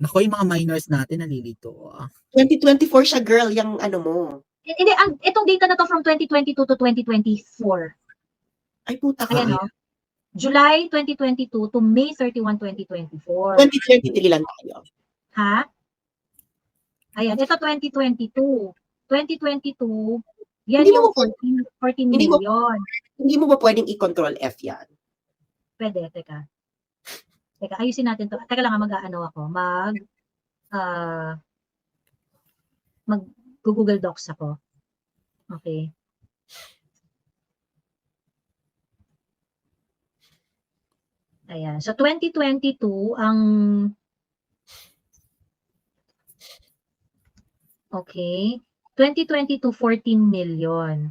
S3: Nako, yung mga minors natin nalilito.
S1: 2024 siya, girl, yung ano mo.
S2: Hindi, itong data na to from 2022 to 2024.
S1: Ay, puta ka.
S2: Ayan, no? July 2022 to May 31, 2024.
S1: 2023 lang tayo.
S2: Ha? Ayan, ito 2022. 2022, yan
S1: Hindi mo
S2: yung 14
S1: hindi mo-
S2: million.
S1: Hindi mo ba pwedeng i-control F yan?
S2: Pwede, teka. Teka, ayusin natin to. Teka lang, mag-ano ako. Mag-Google Docs ako. Okay. Ayan. So, 2022, okay. 2022, 14 million.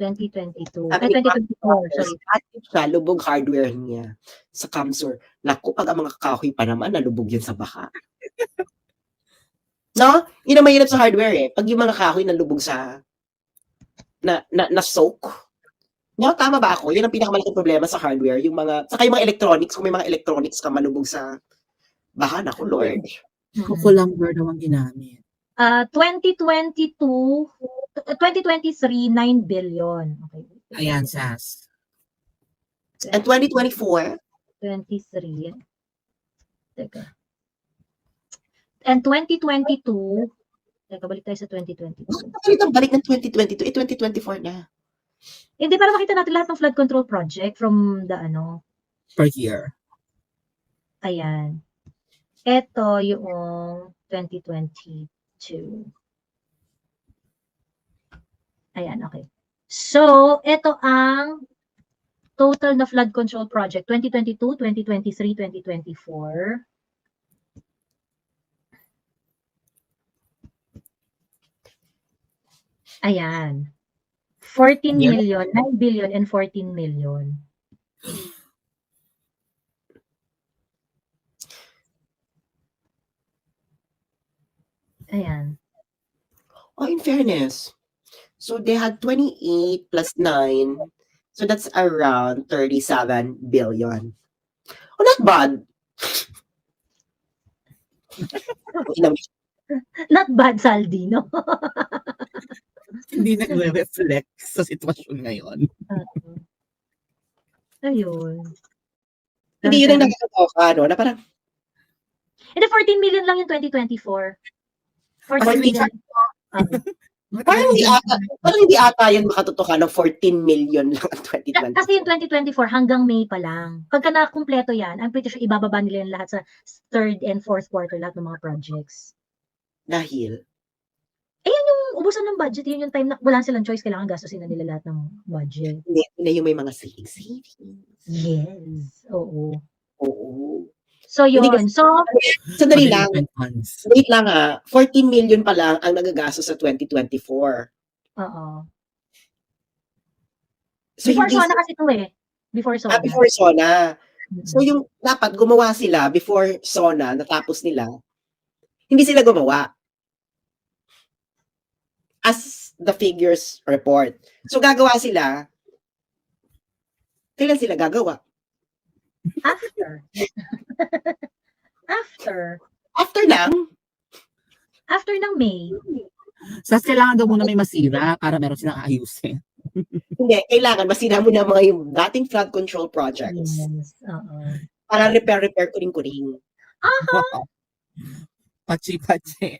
S2: 2022. Ay, 2024, sorry.
S1: Active siya, lubog hardware niya sa Camsor. Naku, pag ang mga kahoy pa naman, nalubog yan sa baka. No? Yun ang mahirap sa hardware eh. Pag yung mga kahoy nalubog sa na-soak. No, tama ba ako? Yun ang pinakamalaking problema sa hardware. Yung mga, saka yung mga electronics, kung may mga electronics ka malubog sa baka, naku, Lord.
S3: Ako lang word ang ginamit.
S2: 2023, 9 billion. Okay.
S3: Ayan, Sas.
S1: And 2024,
S2: 23. Teka. And 2022, teka, balik tayo sa 2022.
S1: bakit ang balik ng 2022? 2024 na.
S2: Hindi, para makita natin lahat ng flood control project from the
S3: Per year.
S2: ayan. Ito yung 2022. Ayan, okay. So, ito ang total na flood control project. 2022, 2023, 2024. Ayan. 14
S3: Yeah.
S2: million, 9 billion, and 14 million. Ayan.
S1: Oh, in fairness. So they had 28 plus 9. So that's around 37 billion. Oh, not bad.
S2: Not bad, Saldi, no?
S3: Hindi nagre-reflect sa sitwasyon ngayon.
S2: Ayun.
S1: Hindi yun ang nakakatoka, no? Na parang,
S2: Hindi, 14 million lang yung 2024. 14 million.
S1: parang hindi ata yan makatotoka ng 14 million lang ang 2020.
S2: Kasi yung 2024 hanggang May pa lang. Pagka nakumpleto yan, I'm pretty sure ibababa nila yung lahat sa third and fourth quarter, lahat ng mga projects.
S1: Dahil,
S2: Yung ubusan ng budget, yun yung time na wala silang choice, kailangan gastusin na nila lahat ng budget.
S1: hindi na yung may mga savings.
S2: Yes. Oo.
S1: Oo.
S2: So
S1: Hindi
S2: yun. So,
S1: Sandali lang.
S3: Development funds.
S1: Wait lang ha. 14 million pa lang ang nagagastos sa 2024.
S2: oo.
S1: So
S2: Before
S1: hindi
S2: Sona kasi ito eh. Before Sona.
S1: before Sona.
S2: Mhm.
S1: So yung dapat gumawa sila before Sona, natapos nila, hindi sila gumawa. As the figures report. So gagawa sila, kailan sila gagawa?
S2: After.
S1: After ng
S2: May.
S3: Sas, kailangan daw muna may masira para meron silang ayusin.
S1: Hindi, kailangan masira mo na mga yung dating flood control projects
S2: Yes. Oo.
S1: para repair kuring-kuring.
S3: Pachi-pachi.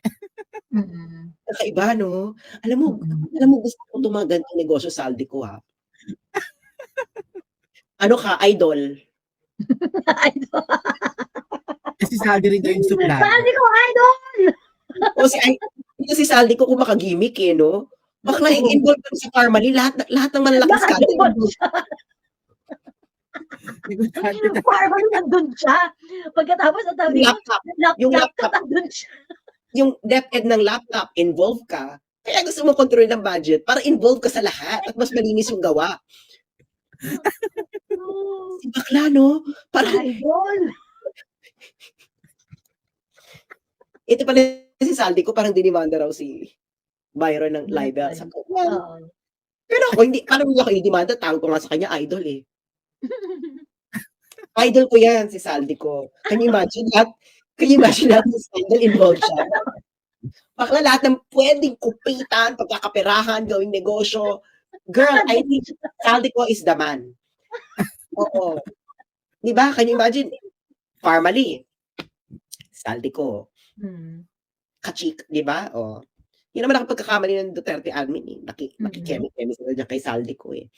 S2: Mm-mm.
S1: Kakaiba, no? Alam mo,
S2: Mm-mm.
S1: gusto ko itong mga ganitong negosyo sa Aldi ko, ha? ano ka, idol?
S2: Idol.
S3: Kasi sabi rin daw yung suplado.
S2: Sabi ko, idol!
S1: O si Saldi ko kung makagimik eh, no? Bakla involved kami sa Parmali, lahat ng malalaking
S2: Lahat
S1: scandal.
S2: nandun siya.
S3: Negosante na.
S2: Parang nandun siya. Pagkatapos ang sabi
S1: Yung
S2: ko,
S1: laptop,
S2: yung
S1: yung
S2: laptop
S1: laptop.
S2: nandun siya.
S1: yung DepEd ng laptop, involved ka. Kaya gusto mo control ng budget para involved ka sa lahat at mas malinis yung gawa. Si bakla, no? Parang,
S2: Idol.
S1: ito pala si Saldi ko, parang dinimanda raw si Byron ng libel. Sabi ko, well,
S2: Oo.
S1: pero ako, hindi, parang hindi ako i-demanda, tawag ko nga sa kanya, idol eh. Idol ko yan, si Saldi ko. Can you imagine lahat ng scandal involved siya? Bakla lahat ng pwedeng kupitan, pagkakaperahan, gawing negosyo. Girl, I think Saldi ko is the man. Oo. Di ba? Can you imagine? Parmali. Saldi ko. Kachik, di ba? O. Yun naman ang pagkakamali ng Duterte admin eh. Nakikemi sila dyan kay Saldi ko eh.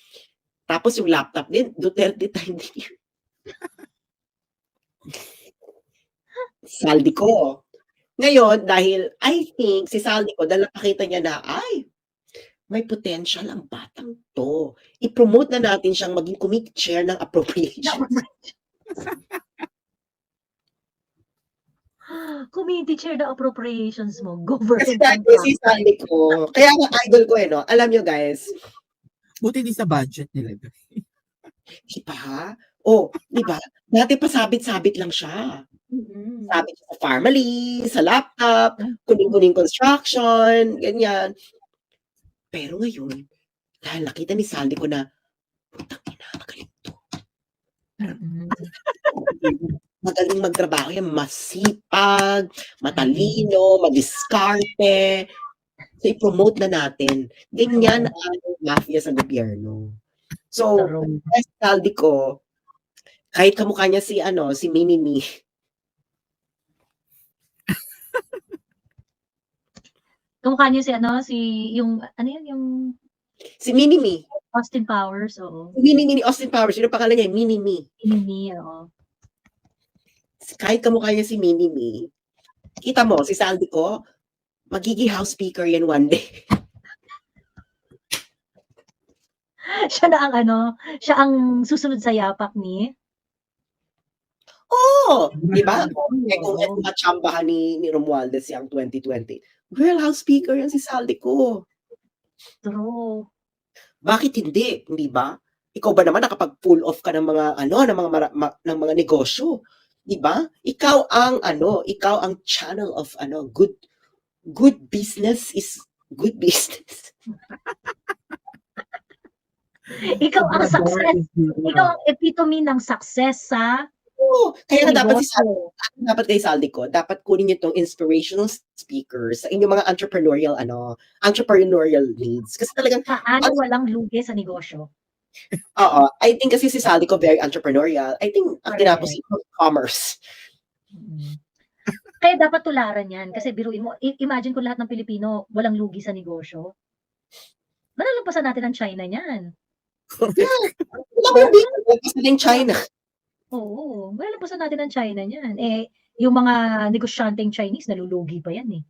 S1: Tapos yung laptop din, Duterte time din yun. Saldi ko. Ngayon, dahil I think si Saldi ko, dahil napakita niya na, ay, may potential ang batang to. I-promote na natin siyang maging committee chair ng appropriation.
S2: Committee chair na appropriations mo.
S1: Kasi
S2: Government
S1: dahil si Saldi ko, kaya nga idol ko eh, no? Alam nyo guys,
S3: Buti di sa budget nila.
S1: di ba? Oh, di ba? Dati pa sabit-sabit lang siya. Sabit siya sa family, sa laptop, kuning-kuning construction, ganyan. Pero ngayon, dahil nakita ni Saldi ko na, putang ina, magaling to. Magaling magtrabaho yan, masipag, matalino, madiskarte. So, i-promote na natin. Ganyan ang mafia sa gobyerno. So, Saldi ko, kahit kamukha niya si Minimi.
S2: Kamukha niyo
S1: Si Minimi.
S2: Austin Powers, oo.
S1: Si Minimi ni Austin Powers. Sino pangalan niya? Minimi.
S2: Minimi, oo.
S1: Kahit kamukha niya si Minimi, kita mo, si Saldi ko, magiging house speaker yan one day.
S2: Siya ang susunod sa yapak ni
S1: Oo, di ba? Kung matsambahan ni Romualdez yung 2020. Girl, house speaker yan si Saldi ko.
S2: True.
S1: Bakit hindi? Di ba? Ikaw ba naman nakapag-pull off ka ng mga ng mga negosyo? Di ba? Ikaw ang channel of good business is good business.
S2: Ikaw ang success. Ikaw ang epitome ng success sa
S1: Oo, kaya nga dapat
S2: negosyo.
S1: dapat kay Saldi ko, dapat kunin niyo tong inspirational speakers sa inyong mga entrepreneurial needs. Kasi talagang,
S2: Paano walang lugi sa negosyo?
S1: oo, I think kasi si Saldi ko very entrepreneurial. I think ang
S2: Correct.
S1: tinapos ito, commerce.
S2: Kaya dapat tularan yan. Kasi biruin mo, imagine kung lahat ng Pilipino walang lugi sa negosyo. Malalampasan natin ang China niyan.
S1: Wala mo din, kasi din China.
S2: Oo, malalampasan natin ang China niyan. Yung mga negosyanteng Chinese, nalulugi pa yan eh.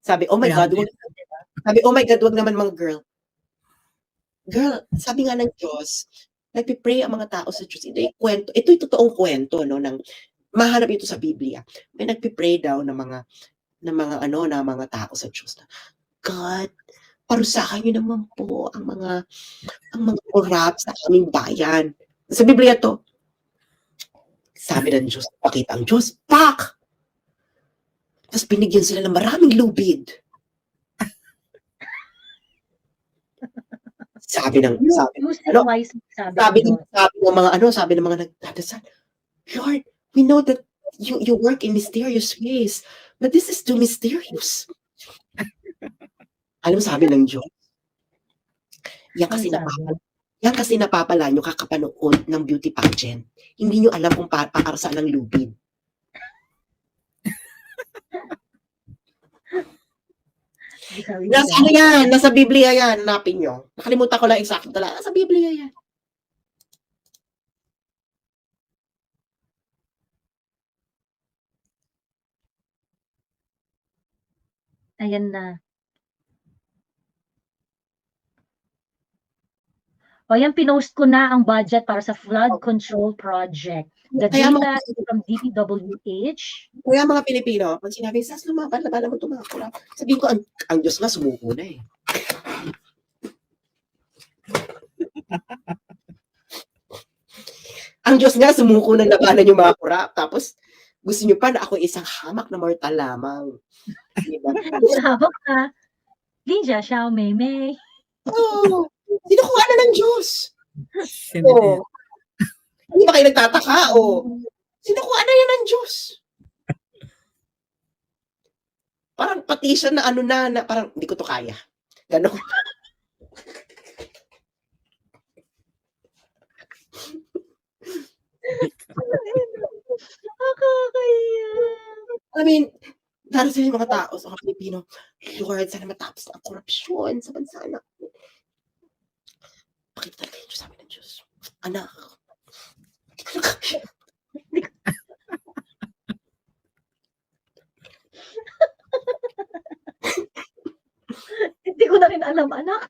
S1: Sabi, oh my God, wag naman mga girl. Girl, sabi nga ng Diyos, nagpipray ang mga tao sa Diyos. Ito'y totoong kwento, no, mahanap ito sa Biblia. May nagpipray daw ng mga tao sa Diyos. God, parusahan niyo naman po ang mga corrupt sa aming bayan. Sa Biblia to. Sabi ng Diyos, pakita ang Diyos, pak! Tapos binigyan sila ng maraming lubid. Sabi ng mga nagdadasal, Lord, we know that you work in mysterious ways, but this is too mysterious. Alam mo sabi ng Diyos? Yan kasi napapala nyo kakapanood ng beauty pageant. Hindi nyo alam kung para saan ang lubid. Nasa Biblia yan, hanapin nyo. Nakalimutan ko lang exact talaga. Nasa Biblia yan.
S2: Ayan na. O yan, pinost ko na ang budget para sa flood control project. The
S1: Kaya
S2: data
S1: mga,
S2: is from DPWH.
S1: kaya mga Pilipino, pag sinabi, sas lumaban, laban mo tumakura. Sabihin ko, ang Diyos nga sumuko na eh. Ang Diyos nga sumuko na labanan yung mga kurap. Tapos, gusto nyo pa na ako isang hamak na mortal lamang. Diba?
S2: Habak na. Linja, Xiao Mei Mei.
S1: Oo. Sinukuha na ng Diyos.
S3: Hindi din.
S1: Oo. Hindi ba kayo nagtataka? Sinukuha na yan ng Diyos. Parang pati siya na ano na parang hindi ko to kaya. Ganon.
S2: Nakakaya.
S1: I mean, darating yung mga tao sa Pilipino, Lord, sana matapos na ang korupsyon sa bansa na. Pakita talaga yung Diyos sa amin ng Diyos. Anak. Hindi ko na kaya.
S2: Hindi ko na rin alam, anak.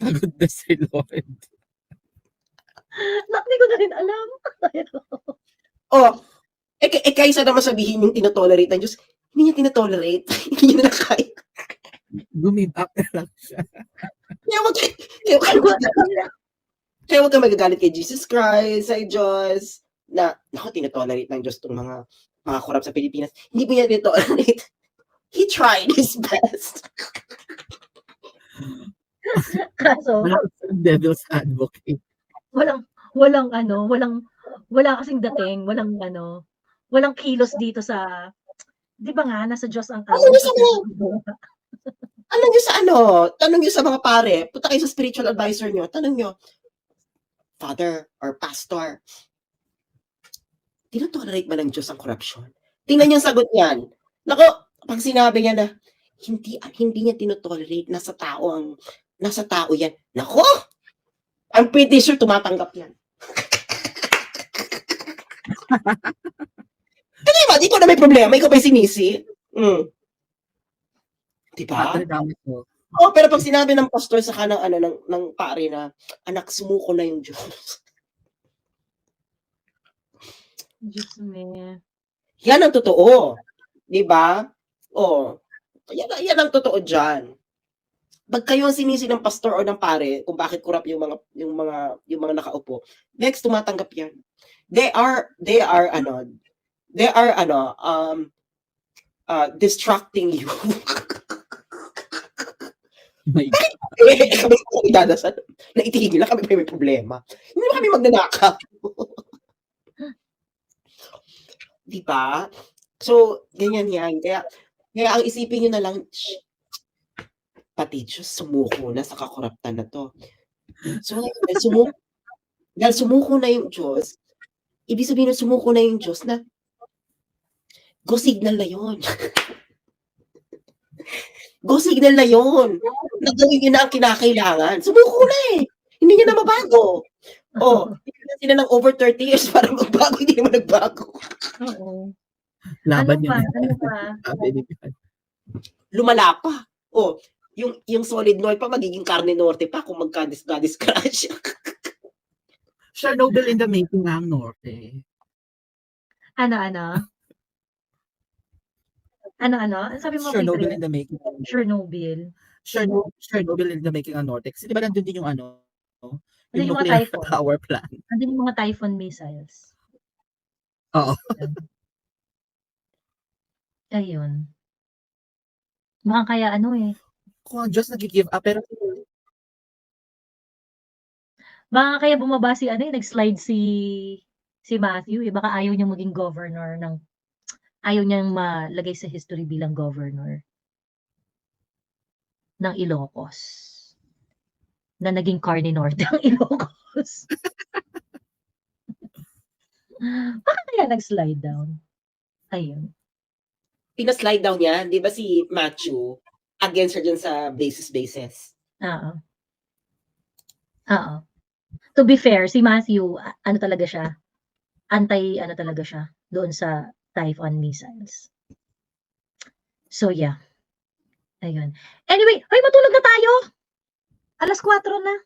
S3: Pagod na si Lord.
S2: Anak, hindi ko na rin alam.
S1: Oh, kaysa naman sabihin yung tinotolerate ng Diyos, hindi niya tinotolerate. Hindi niya na kaya.
S3: Gumib up na lang siya.
S1: Kaya huwag ka magagalit kay Jesus Christ, sa Diyos, na, naku, tinotolerate ng Diyos itong mga korap sa Pilipinas. Hindi po niya tinotolerate. He tried his best.
S2: Kaso,
S3: Devil's advocate.
S2: wala kasing dating, walang kilos dito sa, di ba nga, nasa Diyos ang
S1: Alam niyo sa mga, tanong niyo sa mga pare, punta kayo sa spiritual advisor niyo, tanong niyo, Father or Pastor, tinotolerate ba ng Diyos ang korupsyon? Tingnan niyo ang sagot niyan. Nako, pag sinabi niya na, hindi niya tinotolerate, nasa tao yan. Nako, I'm pretty sure tumatanggap yan. Kasi ba, di ko na may problema, ikaw ba'y sinisi? Diba? Oh, pero pag sinabi ng pastor sa kanang ng pare na anak sumuko na yung Diyos.
S2: Diyos me.
S1: Yan ang totoo. 'Di ba? Oh. Yan ang totoo diyan. Pag kayo ang sinisi ng pastor o ng pare kung bakit kurap yung mga nakaupo, next tumatanggap yan. They are distracting you. Kami dadasal. Naitigil lang kami may problema. Hindi na kami magnanakaw. Diba? So, ganyan yan. Kaya ang isipin nyo na lang, pati Diyos, sumuko na sa kakoruptan na to. So, dahil sumuko na yung Diyos, ibig sabihin na sumuko na yung Diyos na go signal na yun. Go signal na yun. Nagawin yun na ang kinakailangan. Sumuko na eh. Hindi niya na mabago. Sila ng over 30 years para magbago, hindi naman nagbago.
S2: Oo.
S3: Laban
S2: Ano pa?
S1: Lumala pa. Yung solid north pa, magiging carne norte pa kung magka-discrash.
S3: Chernobyl in the making ang Norte.
S2: Ano? Ano sabi mo?
S3: Chernobyl
S2: April?
S3: in the making.
S2: Chernobyl.
S3: Chernobyl in the making ang Norte. Kasi di ba nandun din yung
S2: Nandun yung mga
S3: nuclear
S2: typhoon.
S3: power plant.
S2: Nandun yung mga typhoon missiles.
S3: Oo.
S2: Ayun. Baka kaya
S3: Kung ang Diyos nag-give up, pero
S2: baka kaya bumaba si nag-slide si Matthew, baka ayaw niyang maging governor ayaw niyang malagay sa history bilang governor ng Ilocos. Na naging carne norte ang Ilocos. Baka kaya nag-slide down. Ayun.
S1: Pina-slide down yan. Di ba si Matthew, against her dyan sa basis.
S2: Oo. To be fair, si Matthew, talaga siya? Anti, talaga siya doon sa Typhoon missiles. So yeah. Ayun. Anyway, ay matulog na tayo. 4:00 na.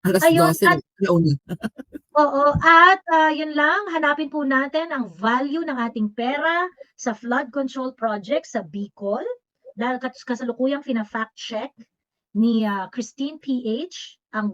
S3: Alas
S2: Ayun,
S3: 12
S2: at
S3: na una.
S2: oo, at yun lang, hanapin po natin ang value ng ating pera sa flood control project sa Bicol. Dahil kasalukuyang fina-fact check ni Christine PH ang